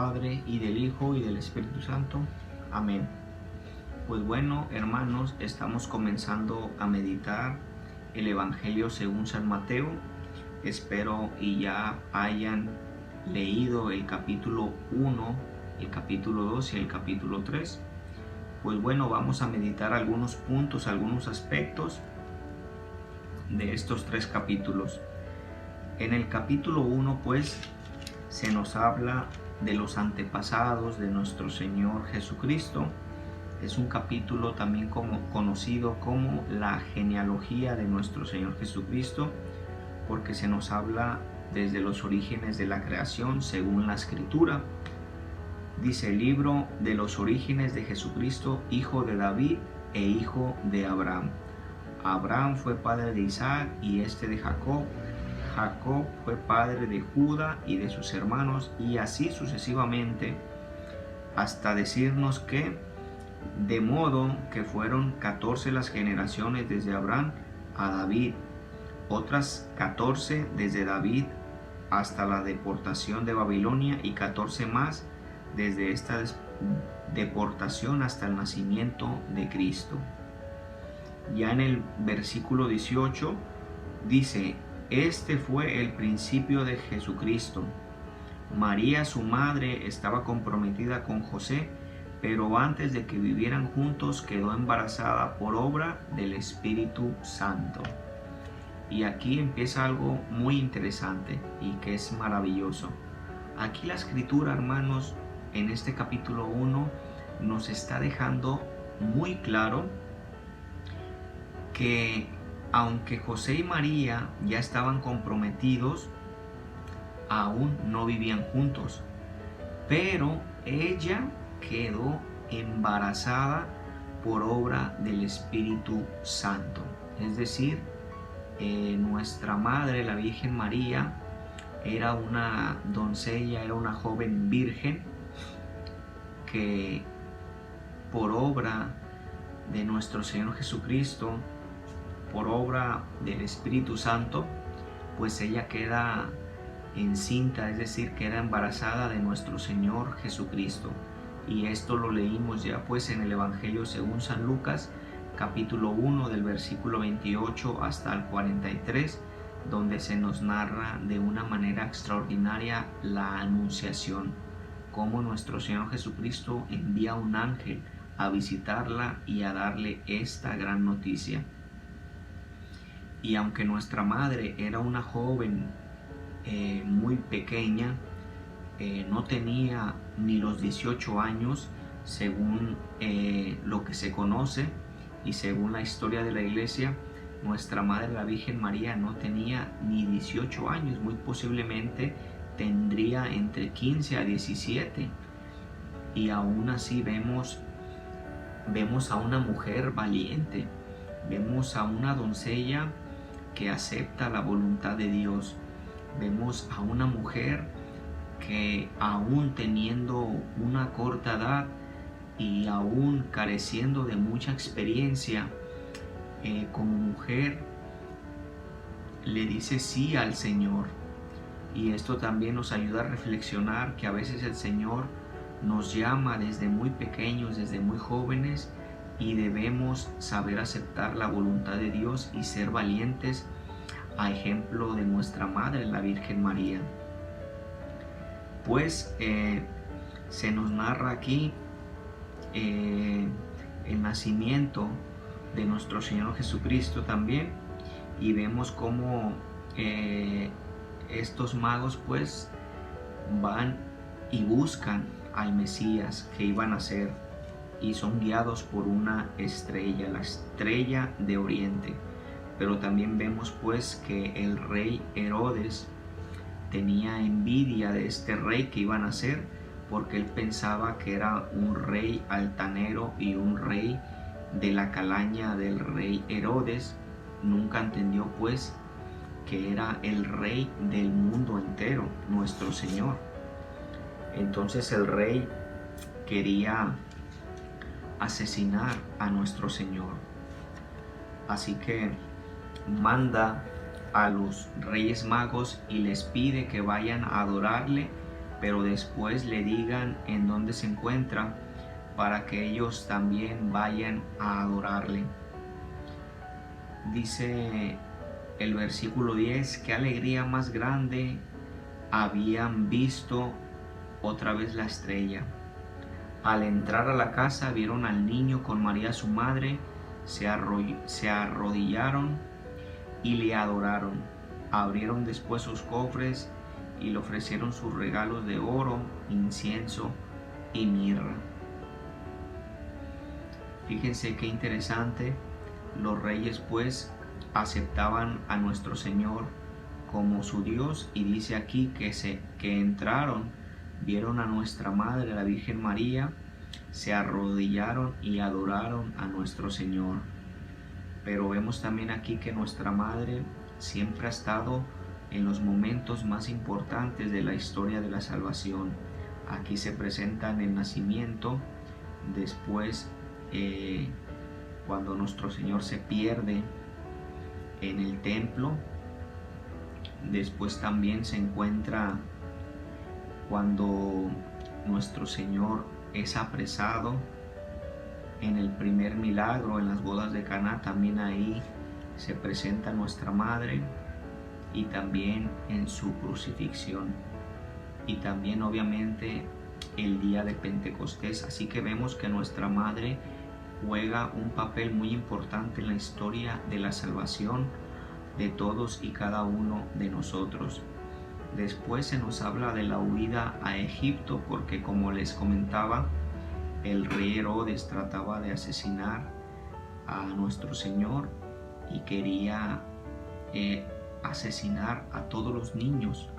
Padre, y del Hijo, y del Espíritu Santo. Amén. Pues bueno, hermanos, estamos comenzando a meditar el Evangelio según San Mateo. Espero y ya hayan leído el capítulo 1, el capítulo 2 y el capítulo 3. Pues bueno, vamos a meditar algunos puntos, algunos aspectos de estos tres capítulos. En el capítulo 1, pues, se nos habla de los antepasados de nuestro Señor Jesucristo. Es un capítulo también conocido como la genealogía de nuestro Señor Jesucristo, porque se nos habla desde los orígenes de la creación según la Escritura. Dice el libro de los orígenes de Jesucristo, hijo de David e hijo de Abraham. Abraham fue padre de Isaac y este de Jacob. Jacob fue padre de Judá y de sus hermanos, y así sucesivamente, hasta decirnos que de modo que fueron 14 las generaciones desde Abraham a David, otras 14 desde David hasta la deportación de Babilonia, y 14 más desde esta deportación hasta el nacimiento de Cristo. Ya en el versículo 18 dice: este fue el principio de Jesucristo. María, su madre, estaba comprometida con José, pero antes de que vivieran juntos quedó embarazada por obra del Espíritu Santo. Y aquí empieza algo muy interesante y que es maravilloso. Aquí la Escritura, hermanos, en este capítulo 1 nos está dejando muy claro que aunque José y María ya estaban comprometidos, aún no vivían juntos, pero ella quedó embarazada por obra del Espíritu Santo. Es decir, nuestra madre, la Virgen María, era una doncella, era una joven virgen que por obra de nuestro Señor Jesucristo, por obra del Espíritu Santo, pues ella queda encinta, es decir, queda embarazada de nuestro Señor Jesucristo. Y esto lo leímos ya pues en el Evangelio según San Lucas, capítulo 1, del versículo 28 hasta el 43, donde se nos narra de una manera extraordinaria la anunciación, cómo nuestro Señor Jesucristo envía un ángel a visitarla y a darle esta gran noticia. Y aunque nuestra madre era una joven muy pequeña, no tenía ni los 18 años, según lo que se conoce y según la historia de la iglesia, nuestra madre, la Virgen María, no tenía ni 18 años, muy posiblemente tendría entre 15 a 17. Y aún así vemos a una mujer valiente, vemos a una doncella que acepta la voluntad de Dios. Vemos a una mujer que, aún teniendo una corta edad y aún careciendo de mucha experiencia, como mujer le dice sí al Señor. Y esto también nos ayuda a reflexionar que a veces el Señor nos llama desde muy pequeños, desde muy jóvenes, y debemos saber aceptar la voluntad de Dios y ser valientes, a ejemplo de nuestra Madre, la Virgen María. Pues se nos narra aquí el nacimiento de nuestro Señor Jesucristo también, y vemos cómo estos magos pues van y buscan al Mesías que iban a ser, y son guiados por una estrella, la estrella de Oriente. Pero también vemos pues que el rey Herodes tenía envidia de este rey que iban a ser, porque él pensaba que era un rey altanero y un rey de la calaña del rey Herodes. Nunca entendió pues que era el rey del mundo entero, nuestro Señor. Entonces el rey quería asesinar a nuestro Señor. Así que manda a los Reyes Magos y les pide que vayan a adorarle pero después le digan en dónde se encuentra para que ellos también vayan a adorarle. Dice el versículo 10, qué alegría más grande habían visto otra vez la estrella. Al entrar a la casa vieron al niño con María su madre, se arrodillaron y le adoraron. Abrieron después sus cofres y le ofrecieron sus regalos de oro, incienso y mirra. Fíjense qué interesante. Los reyes pues aceptaban a nuestro Señor como su Dios, y dice aquí que entraron, vieron a nuestra Madre, la Virgen María, se arrodillaron y adoraron a nuestro Señor. Pero vemos también aquí que nuestra Madre siempre ha estado en los momentos más importantes de la historia de la salvación. Aquí se presenta en el nacimiento, después cuando nuestro Señor se pierde en el templo, después también se encuentra cuando nuestro Señor es apresado en el primer milagro, en las bodas de Caná. También ahí se presenta nuestra Madre, y también en su crucifixión, y también obviamente el día de Pentecostés. Así que vemos que nuestra Madre juega un papel muy importante en la historia de la salvación de todos y cada uno de nosotros. Después se nos habla de la huida a Egipto, porque como les comentaba, el rey Herodes trataba de asesinar a nuestro Señor y quería asesinar a todos los niños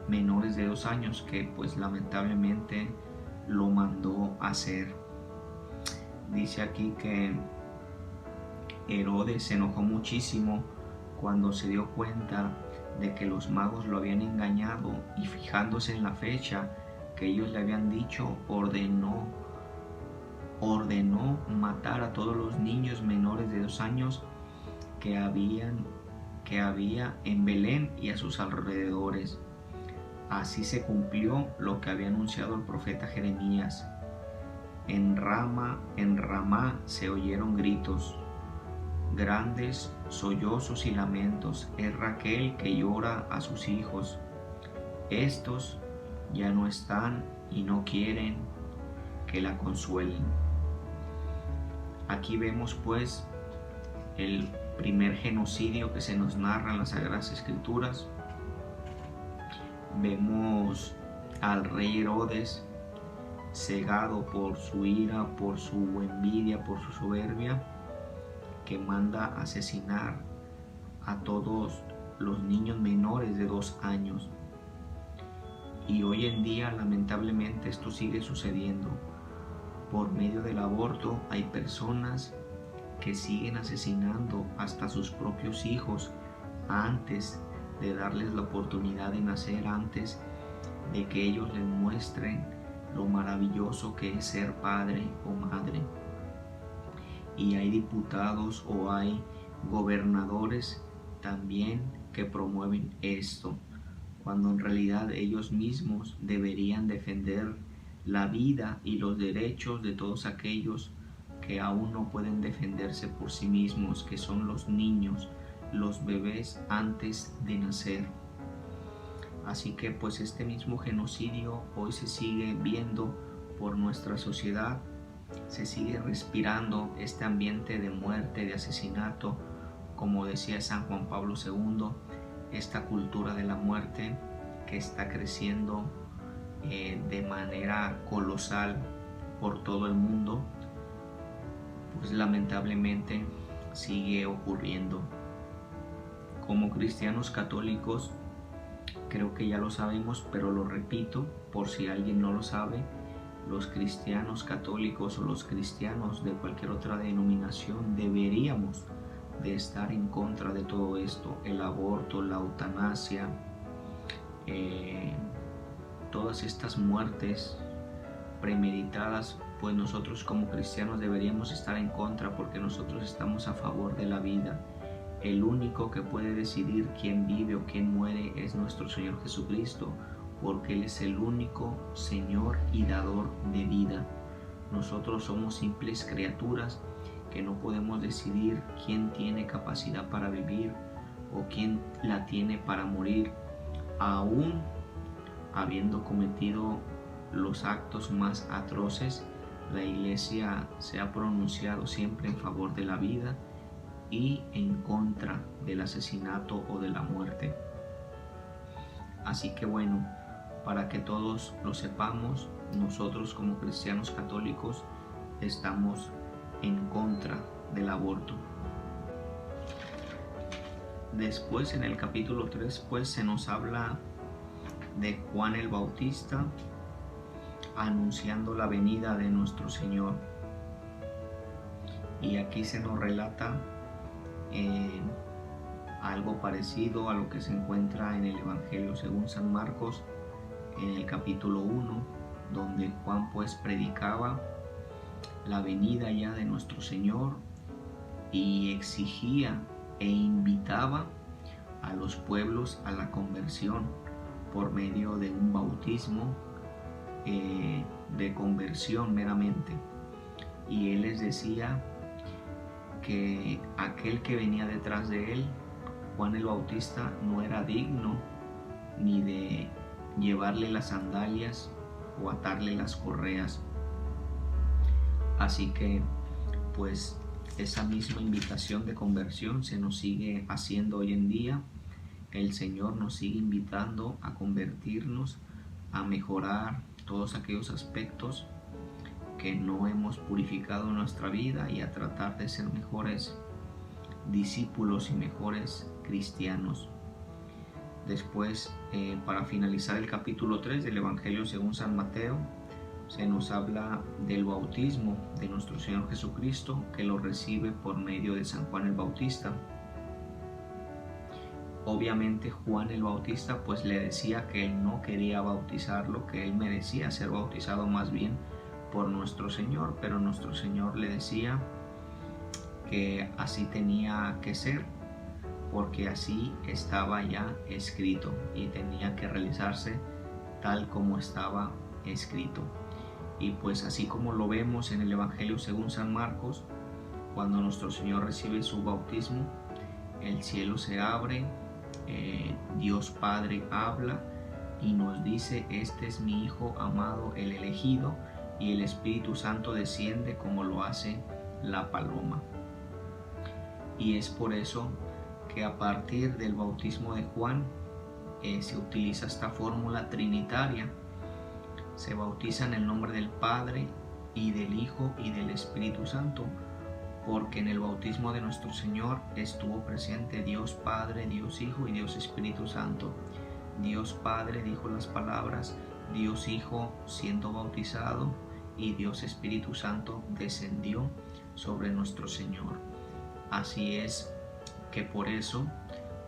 menores de 2 años, que pues lamentablemente lo mandó a hacer. Dice aquí que Herodes se enojó muchísimo cuando se dio cuenta de que los magos lo habían engañado, y fijándose en la fecha que ellos le habían dicho, ordenó matar a todos los niños menores de 2 años que había en Belén y a sus alrededores. Así se cumplió lo que había anunciado el profeta Jeremías. En Ramá se oyeron gritos, grandes sollozos y lamentos. Es Raquel que llora a sus hijos. Estos ya no están y no quieren que la consuelen. Aquí vemos pues el primer genocidio que se nos narra en las Sagradas Escrituras. Vemos al rey Herodes cegado por su ira, por su envidia, por su soberbia, que manda asesinar a todos los niños menores de 2 años. Y hoy en día lamentablemente esto sigue sucediendo. Por medio del aborto hay personas que siguen asesinando hasta sus propios hijos antes de darles la oportunidad de nacer, antes de que ellos les muestren lo maravilloso que es ser padre o madre. Y hay diputados o hay gobernadores también que promueven esto, cuando en realidad ellos mismos deberían defender la vida y los derechos de todos aquellos que aún no pueden defenderse por sí mismos, que son los niños, los bebés antes de nacer. Así que pues este mismo genocidio hoy se sigue viendo por nuestra sociedad, se sigue respirando este ambiente de muerte, de asesinato, como decía San Juan Pablo II, esta cultura de la muerte que está creciendo de manera colosal por todo el mundo, pues lamentablemente sigue ocurriendo. Como cristianos católicos, creo que ya lo sabemos, pero lo repito por si alguien no lo sabe: los cristianos católicos o los cristianos de cualquier otra denominación deberíamos de estar en contra de todo esto, el aborto, la eutanasia, todas estas muertes premeditadas. Pues nosotros como cristianos deberíamos estar en contra, porque nosotros estamos a favor de la vida. El único que puede decidir quién vive o quién muere es nuestro Señor Jesucristo. porque Él es el único Señor y dador de vida. Nosotros somos simples criaturas que no podemos decidir quién tiene capacidad para vivir o quién la tiene para morir, aún habiendo cometido los actos más atroces. La Iglesia se ha pronunciado siempre en favor de la vida y en contra del asesinato o de la muerte. Así que bueno, para que todos lo sepamos, nosotros como cristianos católicos estamos en contra del aborto. Después en el capítulo 3 pues se nos habla de Juan el Bautista anunciando la venida de nuestro Señor, y aquí se nos relata algo parecido a lo que se encuentra en el Evangelio según San Marcos en el capítulo 1, donde Juan pues predicaba la venida ya de nuestro Señor y exigía e invitaba a los pueblos a la conversión por medio de un bautismo de conversión meramente. Y él les decía que aquel que venía detrás de él, Juan el Bautista, no era digno ni de llevarle las sandalias o atarle las correas. Así que pues esa misma invitación de conversión se nos sigue haciendo hoy en día. El Señor nos sigue invitando a convertirnos, a mejorar todos aquellos aspectos que no hemos purificado en nuestra vida y a tratar de ser mejores discípulos y mejores cristianos. Después, para finalizar el capítulo 3 del Evangelio según San Mateo, se nos habla del bautismo de nuestro Señor Jesucristo, que lo recibe por medio de San Juan el Bautista. Obviamente Juan el Bautista pues le decía que él no quería bautizarlo, que él merecía ser bautizado más bien por nuestro Señor, pero nuestro Señor le decía que así tenía que ser, porque así estaba ya escrito y tenía que realizarse tal como estaba escrito. Y pues así como lo vemos en el Evangelio según San Marcos, cuando nuestro Señor recibe su bautismo, el cielo se abre, Dios Padre habla y nos dice: este es mi Hijo amado, el elegido, y el Espíritu Santo desciende como lo hace la paloma. Y es por eso que a partir del bautismo de Juan se utiliza esta fórmula trinitaria. Se bautiza en el nombre del Padre y del Hijo y del Espíritu Santo, porque en el bautismo de nuestro Señor estuvo presente Dios Padre, Dios Hijo y Dios Espíritu Santo. Dios Padre dijo las palabras, Dios Hijo siendo bautizado y Dios Espíritu Santo descendió sobre nuestro Señor. Así es que por eso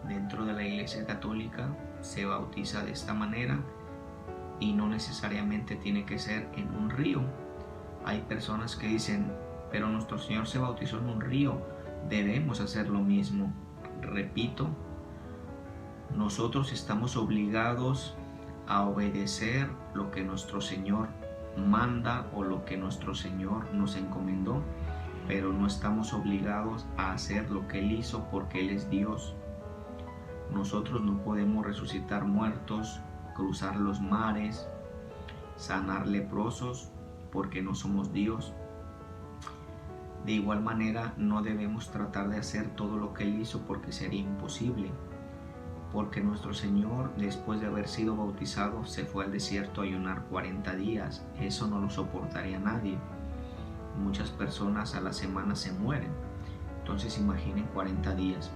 dentro de la Iglesia Católica se bautiza de esta manera, y no necesariamente tiene que ser en un río. Hay personas que dicen: pero nuestro Señor se bautizó en un río, debemos hacer lo mismo. Repito, nosotros estamos obligados a obedecer lo que nuestro Señor manda o lo que nuestro Señor nos encomendó, pero no estamos obligados a hacer lo que Él hizo, porque Él es Dios. Nosotros no podemos resucitar muertos, cruzar los mares, sanar leprosos, porque no somos Dios. De igual manera, no debemos tratar de hacer todo lo que Él hizo, porque sería imposible, porque nuestro Señor, después de haber sido bautizado, se fue al desierto a ayunar 40 días. Eso no lo soportaría nadie. Muchas personas a la semana se mueren. Entonces imaginen 40 días.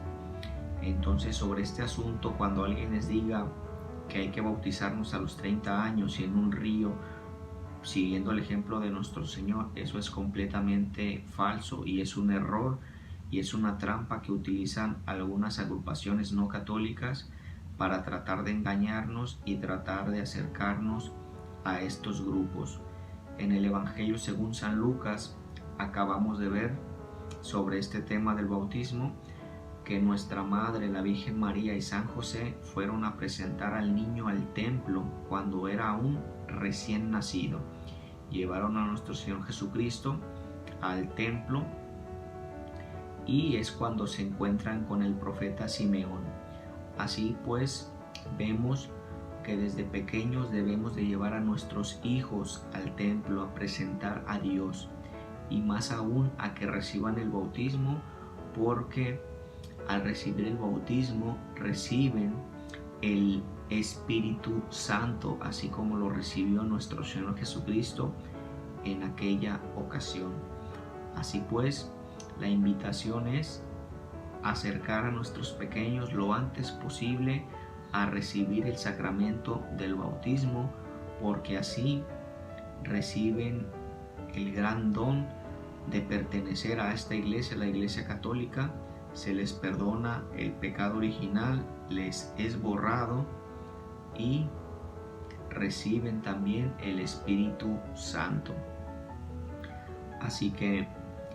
Entonces, sobre este asunto, cuando alguien les diga que hay que bautizarnos a los 30 años y en un río, siguiendo el ejemplo de nuestro Señor, eso es completamente falso y es un error y es una trampa que utilizan algunas agrupaciones no católicas para tratar de engañarnos y tratar de acercarnos a estos grupos. En el Evangelio según San Lucas acabamos de ver sobre este tema del bautismo que nuestra Madre, la Virgen María y San José fueron a presentar al niño al templo cuando era aún recién nacido. Llevaron a nuestro Señor Jesucristo al templo y es cuando se encuentran con el profeta Simeón. Así pues, vemos que desde pequeños debemos de llevar a nuestros hijos al templo a presentar a Dios, y más aún a que reciban el bautismo, porque al recibir el bautismo reciben el Espíritu Santo, así como lo recibió nuestro Señor Jesucristo en aquella ocasión. Así pues, la invitación es acercar a nuestros pequeños lo antes posible a recibir el sacramento del bautismo, porque así reciben el gran don de pertenecer a esta iglesia, la Iglesia Católica. Se les perdona el pecado original, les es borrado y reciben también el Espíritu Santo. Así que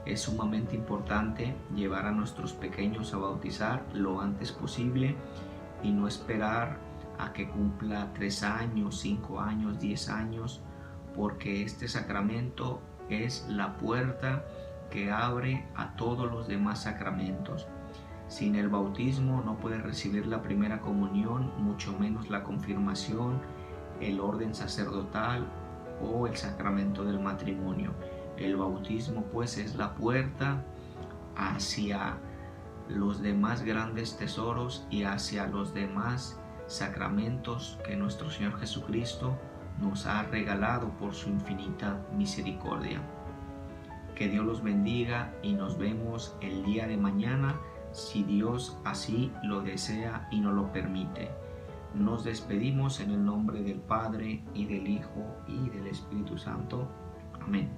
es sumamente importante llevar a nuestros pequeños a bautizar lo antes posible y no esperar a que cumpla 3 años, 5 años, 10 años, porque este sacramento es la puerta que abre a todos los demás sacramentos. Sin el bautismo no puedes recibir la primera comunión, mucho menos la confirmación, el orden sacerdotal o el sacramento del matrimonio. El bautismo pues es la puerta hacia los demás grandes tesoros y hacia los demás sacramentos que nuestro Señor Jesucristo nos ha regalado por su infinita misericordia. Que Dios los bendiga y nos vemos el día de mañana, si Dios así lo desea y nos lo permite. Nos despedimos en el nombre del Padre y del Hijo y del Espíritu Santo. Amén.